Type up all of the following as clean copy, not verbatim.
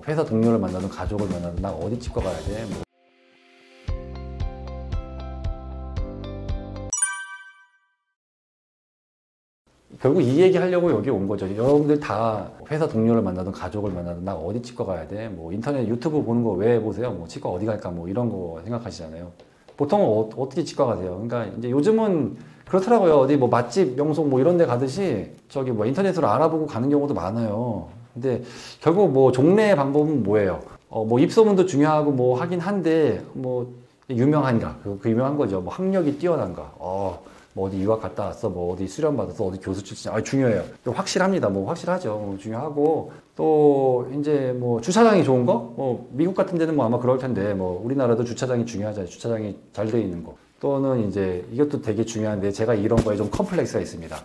회사 동료를 만나든 가족을 만나든 나 어디 치과 가야 돼? 뭐. 결국 이 얘기 하려고 여기 온 거죠. 여러분들 다 회사 동료를 만나든 가족을 만나든 나 어디 치과 가야 돼? 뭐 인터넷 유튜브 보는 거 왜 보세요? 뭐 치과 어디 갈까? 뭐 이런 거 생각하시잖아요. 보통은 어떻게 치과 가세요? 그러니까 이제 요즘은 그렇더라고요. 어디 뭐 맛집, 명소 뭐 이런 데 가듯이 저기 뭐 인터넷으로 알아보고 가는 경우도 많아요. 근데 결국 뭐 종래의 방법은 뭐예요? 뭐 입소문도 중요하고 뭐 하긴 한데 뭐 유명한가? 그 유명한 거죠. 뭐 학력이 뛰어난가? 뭐 어디 유학 갔다 왔어, 뭐 어디 수련 받아서 어디 교수 출신, 중요해요. 또 확실합니다. 뭐 확실하죠. 중요하고 또 이제 뭐 주차장이 좋은 거, 뭐 미국 같은 데는 뭐 아마 그럴 텐데 뭐 우리나라도 주차장이 중요하잖아요. 주차장이 잘 돼 있는 거. 또는 이제 이것도 되게 중요한데 제가 이런 거에 좀 컴플렉스가 있습니다.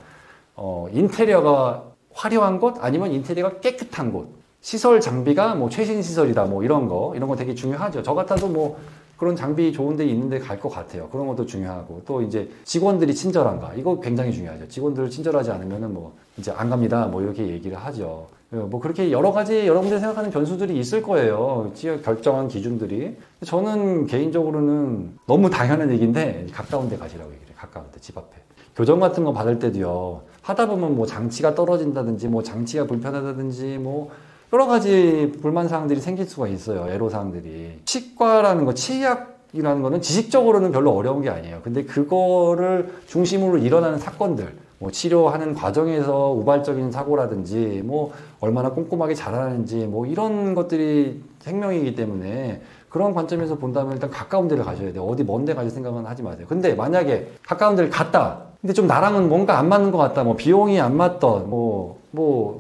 인테리어가 화려한 곳 아니면 인테리어가 깨끗한 곳. 시설 장비가 뭐 최신 시설이다 뭐 이런 거 되게 중요하죠. 저 같아도 뭐 그런 장비 좋은 데 있는데 갈 것 같아요. 그런 것도 중요하고 또 이제 직원들이 친절한가 이거 굉장히 중요하죠. 직원들 친절하지 않으면은 뭐 이제 안 갑니다 뭐 이렇게 얘기를 하죠. 뭐 그렇게 여러 가지 여러분들이 생각하는 변수들이 있을 거예요. 결정한 기준들이. 저는 개인적으로는 너무 당연한 얘기인데 가까운 데 가시라고 얘기를 해요. 가까운 데, 집 앞에. 교정 같은 거 받을 때도요. 하다 보면 뭐 장치가 떨어진다든지 뭐 장치가 불편하다든지 뭐 여러 가지 불만사항들이 생길 수가 있어요. 애로사항들이. 치과라는 거, 치의학이라는 거는 지식적으로는 별로 어려운 게 아니에요. 근데 그거를 중심으로 일어나는 사건들, 뭐 치료하는 과정에서 우발적인 사고라든지, 뭐 얼마나 꼼꼼하게 잘하는지, 뭐 이런 것들이 생명이기 때문에 그런 관점에서 본다면 일단 가까운 데를 가셔야 돼요. 어디 먼 데 가실 생각은 하지 마세요. 근데 만약에 가까운 데를 갔다. 근데 좀 나랑은 뭔가 안 맞는 것 같다. 뭐 비용이 안 맞던, 뭐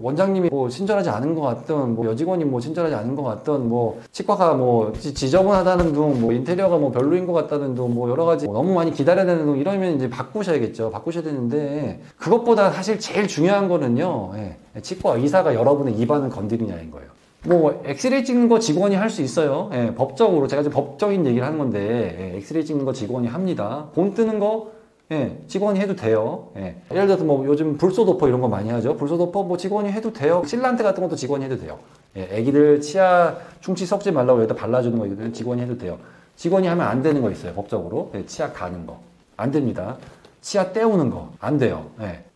원장님이 뭐 친절하지 않은 것 같던, 뭐 여직원이 뭐 친절하지 않은 것 같던, 뭐 치과가 뭐 지저분하다는 둥, 뭐 인테리어가 뭐 별로인 것 같다는 둥, 뭐 여러 가지 너무 많이 기다려야 되는 둥 이러면 이제 바꾸셔야겠죠. 바꾸셔야 되는데 그것보다 사실 제일 중요한 거는요. 치과 의사가 여러분의 입안을 건드리냐인 거예요. 뭐 엑스레이 찍는 거 직원이 할 수 있어요. 법적으로 제가 지금 법적인 얘기를 하는 건데 엑스레이 찍는 거 직원이 합니다. 본 뜨는 거 직원이 해도 돼요. 예를 들어서 뭐 요즘 불소도퍼 이런 거 많이 하죠. 불소도퍼 뭐 직원이 해도 돼요. 실란트 같은 것도 직원이 해도 돼요. 애기들 치아 충치 섞지 말라고 여기다 발라주는 거 이거는 직원이 해도 돼요. 직원이 하면 안 되는 거 있어요. 법적으로. 치아 가는 거. 안 됩니다. 치아 떼우는 거. 안 돼요.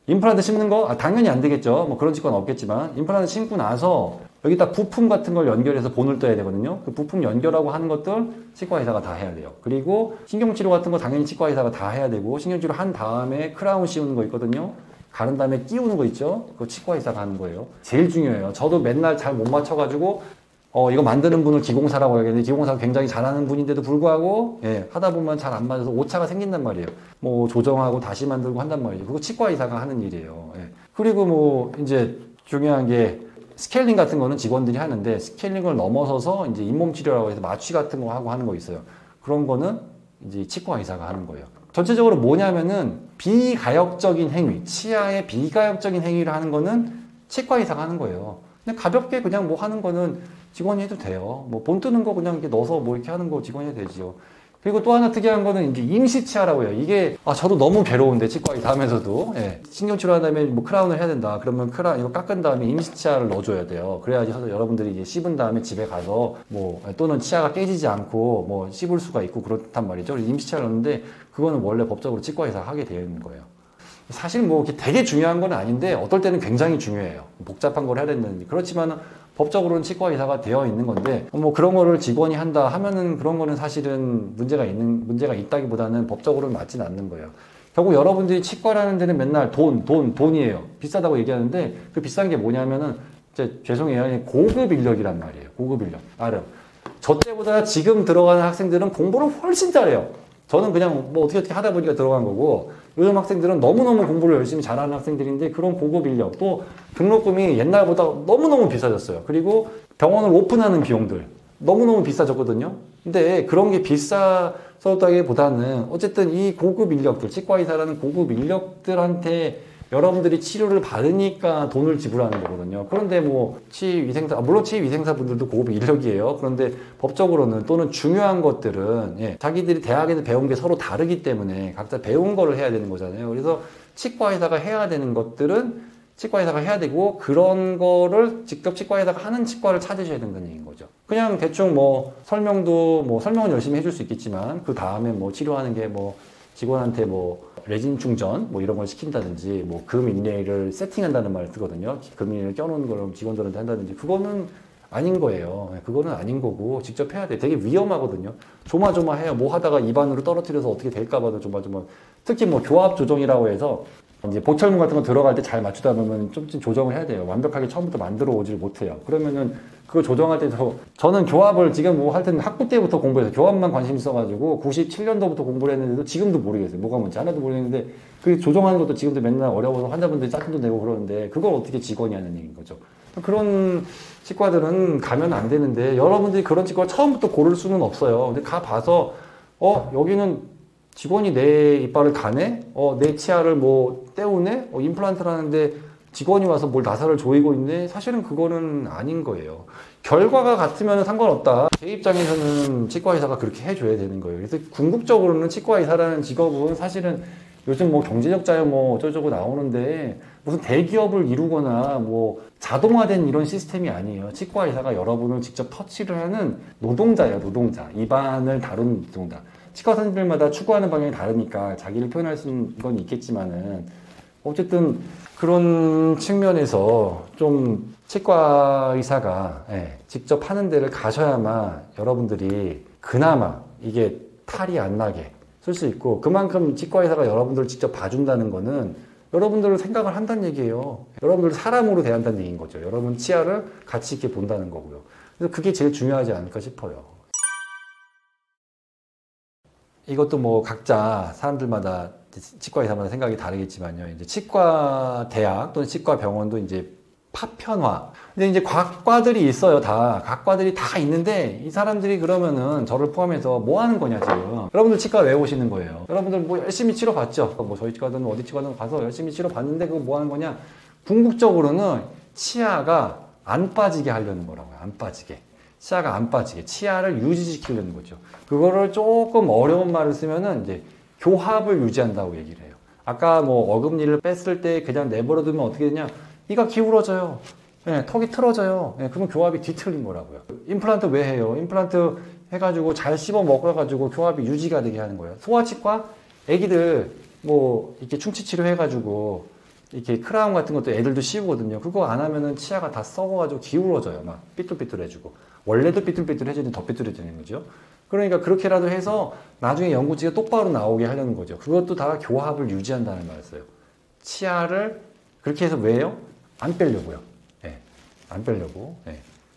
임플란트 심는 거? 당연히 안 되겠죠. 뭐 그런 직권 없겠지만 임플란트 심고 나서 여기다 부품 같은 걸 연결해서 본을 떠야 되거든요. 그 부품 연결하고 하는 것들 치과의사가 다 해야 돼요. 그리고 신경치료 같은 거 당연히 치과의사가 다 해야 되고 신경치료 한 다음에 크라운 씌우는 거 있거든요. 가른 다음에 끼우는 거 있죠. 그거 치과의사가 하는 거예요. 제일 중요해요. 저도 맨날 잘 못 맞춰가지고 이거 만드는 분을 기공사라고 해야겠는데 기공사가 굉장히 잘하는 분인데도 불구하고 하다 보면 잘 안 맞아서 오차가 생긴단 말이에요. 뭐 조정하고 다시 만들고 한단 말이에요. 그거 치과의사가 하는 일이에요. 그리고 뭐 이제 중요한 게 스케일링 같은 거는 직원들이 하는데 스케일링을 넘어서서 이제 잇몸 치료라고 해서 마취 같은 거 하고 하는 거 있어요. 그런 거는 이제 치과 의사가 하는 거예요. 전체적으로 뭐냐면은 비가역적인 행위, 치아의 비가역적인 행위를 하는 거는 치과 의사가 하는 거예요. 그냥 가볍게 그냥 뭐 하는 거는 직원이 해도 돼요. 뭐 본 뜨는 거 그냥 이렇게 넣어서 뭐 이렇게 하는 거 직원이 해도 되죠. 그리고 또 하나 특이한 거는 이제 임시치아라고 해요. 이게 저도 너무 괴로운데 치과 의사 하면서도 신경치료 한 다음에 뭐 크라운을 해야 된다. 그러면 이거 깎은 다음에 임시치아를 넣어줘야 돼요. 그래야지 여러분들이 이제 씹은 다음에 집에 가서 뭐 또는 치아가 깨지지 않고 뭐 씹을 수가 있고 그렇단 말이죠. 임시치아를 넣는데 그거는 원래 법적으로 치과 의사가 하게 되어 있는 거예요. 사실 뭐 되게 중요한 건 아닌데 어떨 때는 굉장히 중요해요. 복잡한 걸 해야 되는. 그렇지만은 법적으로는 치과 의사가 되어 있는 건데 뭐 그런 거를 직원이 한다 하면은 그런 거는 사실은 문제가 있다기보다는 법적으로는 맞지는 않는 거예요. 결국 여러분들이 치과라는 데는 맨날 돈이에요. 비싸다고 얘기하는데 그 비싼 게 뭐냐면은 죄송해요. 고급 인력이란 말이에요. 고급 인력. 나름. 저 때보다 지금 들어가는 학생들은 공부를 훨씬 잘해요. 저는 그냥 뭐 어떻게 하다 보니까 들어간 거고 요즘 학생들은 너무너무 공부를 열심히 잘하는 학생들인데 그런 고급 인력 또 등록금이 옛날보다 너무너무 비싸졌어요. 그리고 병원을 오픈하는 비용들 너무너무 비싸졌거든요. 근데 그런 게 비쌌다기보다는 어쨌든 이 고급 인력들 치과의사라는 고급 인력들한테 여러분들이 치료를 받으니까 돈을 지불하는 거거든요. 그런데 뭐 물론 치위생사 분들도 고급 인력이에요. 그런데 법적으로는 또는 중요한 것들은 자기들이 대학에서 배운 게 서로 다르기 때문에 각자 배운 거를 해야 되는 거잖아요. 그래서 치과의사가 해야 되는 것들은 치과 의사가 해야 되고, 그런 거를 직접 치과 의사가 하는 치과를 찾으셔야 된다는 얘기인 거죠. 그냥 대충 뭐 설명은 열심히 해줄 수 있겠지만, 그 다음에 뭐 치료하는 게 뭐 직원한테 뭐 레진 충전 뭐 이런 걸 시킨다든지, 뭐 금 인레이를 세팅한다는 말을 쓰거든요. 금 인레이를 껴놓은 걸 직원들한테 한다든지, 그거는 아닌 거예요. 그거는 아닌 거고 직접 해야 돼. 되게 위험하거든요. 조마조마해요. 뭐 하다가 입안으로 떨어뜨려서 어떻게 될까 봐도 조마조마. 특히 뭐 교합 조정이라고 해서 이제 보철문 같은 거 들어갈 때 잘 맞추다 보면 좀 조정을 해야 돼요. 완벽하게 처음부터 만들어 오질 못해요. 그러면은 그거 조정할 때도, 저는 교합을 지금 뭐 할 때는 학부 때부터 공부해서 교합만 관심 있어가지고 97년도부터 공부를 했는데도 지금도 모르겠어요. 뭐가 뭔지 하나도 모르겠는데, 그 조정하는 것도 지금도 맨날 어려워서 환자분들이 짜증도 내고 그러는데, 그걸 어떻게 직원이 하는 얘기인 거죠. 그런 치과들은 가면 안 되는데, 여러분들이 그런 치과를 처음부터 고를 수는 없어요. 근데 가봐서 여기는 직원이 내 이빨을 가네? 내 치아를 뭐 떼우네? 임플란트를 하는데 직원이 와서 뭘 나사를 조이고 있네? 사실은 그거는 아닌 거예요. 결과가 같으면 상관없다. 제 입장에서는 치과 의사가 그렇게 해줘야 되는 거예요. 그래서 궁극적으로는 치과 의사라는 직업은 사실은 요즘 뭐 경제적 자유 뭐 어쩌고저쩌고 나오는데, 무슨 대기업을 이루거나 뭐 자동화된 이런 시스템이 아니에요. 치과 의사가 여러분을 직접 터치를 하는 노동자예요. 노동자. 입안을 다루는 노동자. 치과 선생님들마다 추구하는 방향이 다르니까 자기를 표현할 수 있는 건 있겠지만은, 어쨌든 그런 측면에서 좀 치과 의사가 직접 하는 데를 가셔야만 여러분들이 그나마 이게 탈이 안 나게 쓸 수 있고, 그만큼 치과 의사가 여러분들을 직접 봐준다는 거는 여러분들을 생각을 한다는 얘기예요. 여러분들을 사람으로 대한다는 얘기인 거죠. 여러분 치아를 가치 있게 본다는 거고요. 그래서 그게 제일 중요하지 않을까 싶어요. 이것도 뭐 각자 사람들마다, 치과 의사마다 생각이 다르겠지만요. 이제 치과 대학 또는 치과 병원도 이제 파편화. 근데 이제 각과들이 있어요. 각과들이 다 있는데, 이 사람들이 그러면은 저를 포함해서 뭐 하는 거냐 지금. 여러분들 치과 왜 오시는 거예요? 여러분들 뭐 열심히 치료받죠. 뭐 저희 치과든 어디 치과든 가서 열심히 치료받는데, 그거 뭐 하는 거냐? 궁극적으로는 치아가 안 빠지게 하려는 거라고요. 안 빠지게. 치아가 안 빠지게, 치아를 유지시키려는 거죠. 그거를 조금 어려운 말을 쓰면은 이제 교합을 유지한다고 얘기를 해요. 아까 뭐 어금니를 뺐을 때 그냥 내버려두면 어떻게 되냐? 이가 기울어져요. 턱이 틀어져요. 그러면 교합이 뒤틀린 거라고요. 임플란트 왜 해요? 임플란트 해가지고 잘 씹어 먹어가지고 교합이 유지가 되게 하는 거예요. 소아치과 애기들 뭐 이렇게 충치 치료 해가지고 이렇게 크라운 같은 것도 애들도 씌우거든요. 그거 안 하면은 치아가 다 썩어가지고 기울어져요. 막 삐뚤삐뚤해지고. 원래도 삐뚤삐뚤해지는데 더 삐뚤해지는 거죠. 그러니까 그렇게라도 해서 나중에 연구치가 똑바로 나오게 하려는 거죠. 그것도 다 교합을 유지한다는 말을 써요. 치아를 그렇게 해서 왜요? 안 빼려고요. 안 빼려고.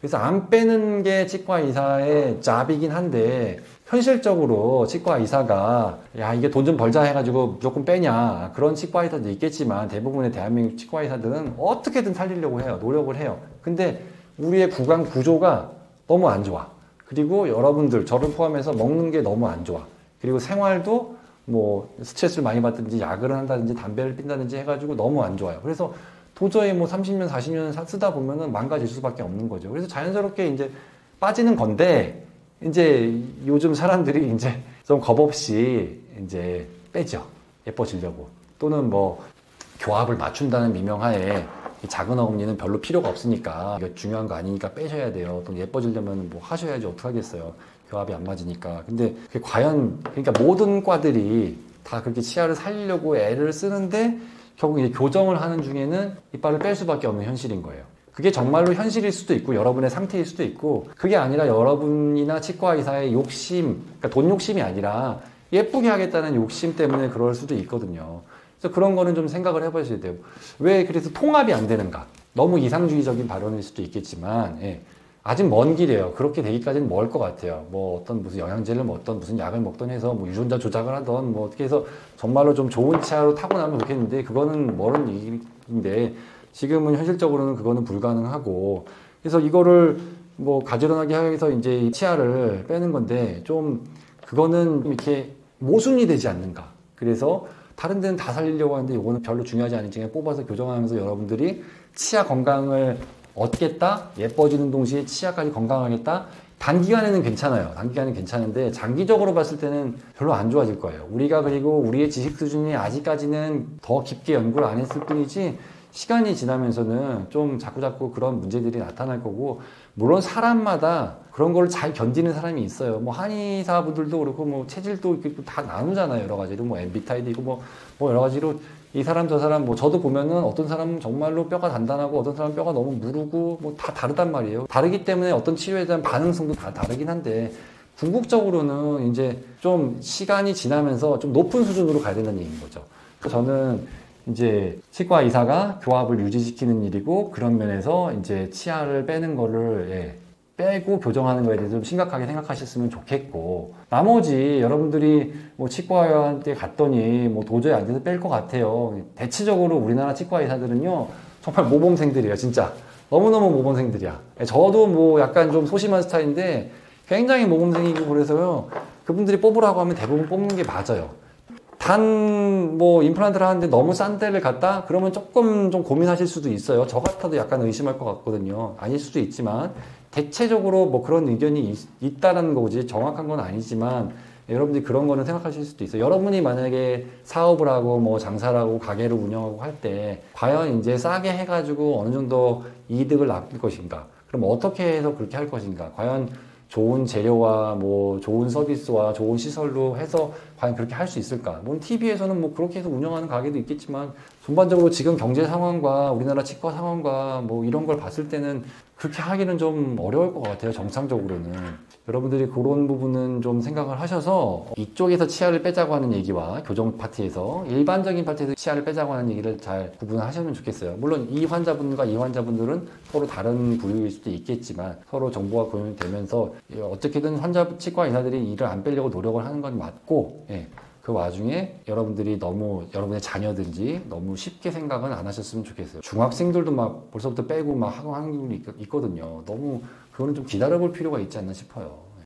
그래서 안 빼는 게 치과 의사의 잡이긴 한데, 현실적으로 치과 의사가 야 이게 돈 좀 벌자 해가지고 무조건 빼냐, 그런 치과 의사도 있겠지만, 대부분의 대한민국 치과 의사들은 어떻게든 살리려고 해요. 노력을 해요. 근데 우리의 구강 구조가 너무 안 좋아. 그리고 여러분들, 저를 포함해서 먹는 게 너무 안 좋아. 그리고 생활도 뭐 스트레스를 많이 받든지 야근을 한다든지 담배를 핀다든지 해가지고 너무 안 좋아요. 그래서 도저히 뭐 30년, 40년 쓰다 보면은 망가질 수밖에 없는 거죠. 그래서 자연스럽게 이제 빠지는 건데, 이제 요즘 사람들이 이제 좀 겁없이 이제 빼죠. 예뻐지려고. 또는 뭐 교합을 맞춘다는 미명하에 작은 어금니는 별로 필요가 없으니까, 이거 중요한 거 아니니까 빼셔야 돼요. 또 예뻐지려면 뭐 하셔야지 어떡하겠어요. 교합이 안 맞으니까. 근데 그게 과연, 그러니까 모든 과들이 다 그렇게 치아를 살리려고 애를 쓰는데, 결국 이제 교정을 하는 중에는 이빨을 뺄 수밖에 없는 현실인 거예요. 그게 정말로 현실일 수도 있고 여러분의 상태일 수도 있고, 그게 아니라 여러분이나 치과 의사의 욕심, 그러니까 돈 욕심이 아니라 예쁘게 하겠다는 욕심 때문에 그럴 수도 있거든요. 그래서 그런 거는 좀 생각을 해보셔야 돼요. 왜 그래서 통합이 안 되는가? 너무 이상주의적인 발언일 수도 있겠지만, 아직 먼 길이에요. 그렇게 되기까지는 멀 것 같아요. 뭐 어떤 무슨 영양제를 먹던 무슨 약을 먹던 해서 뭐 유전자 조작을 하던 뭐 어떻게 해서 정말로 좀 좋은 치아로 타고나면 좋겠는데, 그거는 멀은 얘기인데, 지금은 현실적으로는 그거는 불가능하고, 그래서 이거를 뭐 가지런하게 해서 이제 치아를 빼는 건데, 좀 그거는 이렇게 모순이 되지 않는가. 그래서 다른 데는 다 살리려고 하는데 이거는 별로 중요하지 않은지 그냥 뽑아서 교정하면서 여러분들이 치아 건강을 얻겠다, 예뻐지는 동시에 치아까지 건강하겠다. 단기간에는 괜찮아요. 단기간은 괜찮은데 장기적으로 봤을 때는 별로 안 좋아질 거예요. 우리가, 그리고 우리의 지식 수준이 아직까지는 더 깊게 연구를 안 했을 뿐이지, 시간이 지나면서는 좀 자꾸자꾸 그런 문제들이 나타날 거고, 물론 사람마다 그런 걸 잘 견디는 사람이 있어요. 뭐 한의사분들도 그렇고 뭐 체질도 다 나누잖아요. 여러 가지로 뭐 MBTI도 있고 뭐 여러 가지로 이 사람 저 사람 뭐 저도 보면은 어떤 사람은 정말로 뼈가 단단하고 어떤 사람은 뼈가 너무 무르고 뭐 다 다르단 말이에요. 다르기 때문에 어떤 치료에 대한 반응성도 다 다르긴 한데, 궁극적으로는 이제 좀 시간이 지나면서 좀 높은 수준으로 가야 된다는 얘기인 거죠. 저는 이제 치과 의사가 교합을 유지시키는 일이고, 그런 면에서 이제 치아를 빼는 거를 빼고 교정하는 거에 대해서 좀 심각하게 생각하셨으면 좋겠고, 나머지 여러분들이 뭐 치과의사한테 갔더니 뭐 도저히 안 돼서 뺄 것 같아요. 대체적으로 우리나라 치과 의사들은요 정말 모범생들이에요. 진짜 너무너무 모범생들이야. 저도 뭐 약간 좀 소심한 스타일인데 굉장히 모범생이고, 그래서요 그분들이 뽑으라고 하면 대부분 뽑는 게 맞아요. 단 뭐 임플란트를 하는데 너무 싼 데를 갔다? 그러면 조금 좀 고민하실 수도 있어요. 저 같아도 약간 의심할 것 같거든요. 아닐 수도 있지만 대체적으로 뭐 그런 의견이 있다는 거지, 정확한 건 아니지만 여러분들이 그런 거는 생각하실 수도 있어요. 여러분이 만약에 사업을 하고 뭐 장사를 하고 가게를 운영하고 할 때 과연 이제 싸게 해가지고 어느 정도 이득을 남길 것인가? 그럼 어떻게 해서 그렇게 할 것인가? 과연 좋은 재료와 뭐 좋은 서비스와 좋은 시설로 해서 과연 그렇게 할 수 있을까? 물론 TV에서는 뭐 그렇게 해서 운영하는 가게도 있겠지만, 전반적으로 지금 경제 상황과 우리나라 치과 상황과 뭐 이런 걸 봤을 때는 그렇게 하기는 좀 어려울 것 같아요. 정상적으로는. 여러분들이 그런 부분은 좀 생각을 하셔서, 이쪽에서 치아를 빼자고 하는 얘기와 교정 파트에서 일반적인 파트에서 치아를 빼자고 하는 얘기를 잘 구분하시면 좋겠어요. 물론 이 환자분과 이 환자분들은 서로 다른 부류일 수도 있겠지만 서로 정보가 공유되면서 어떻게든 치과 의사들이 이를 안 빼려고 노력을 하는 건 맞고, 그 와중에 여러분들이 너무 여러분의 자녀든지 너무 쉽게 생각은 안 하셨으면 좋겠어요. 중학생들도 막 벌써부터 빼고 막 하는 경우도 있거든요. 너무 그거는 좀 기다려볼 필요가 있지 않나 싶어요.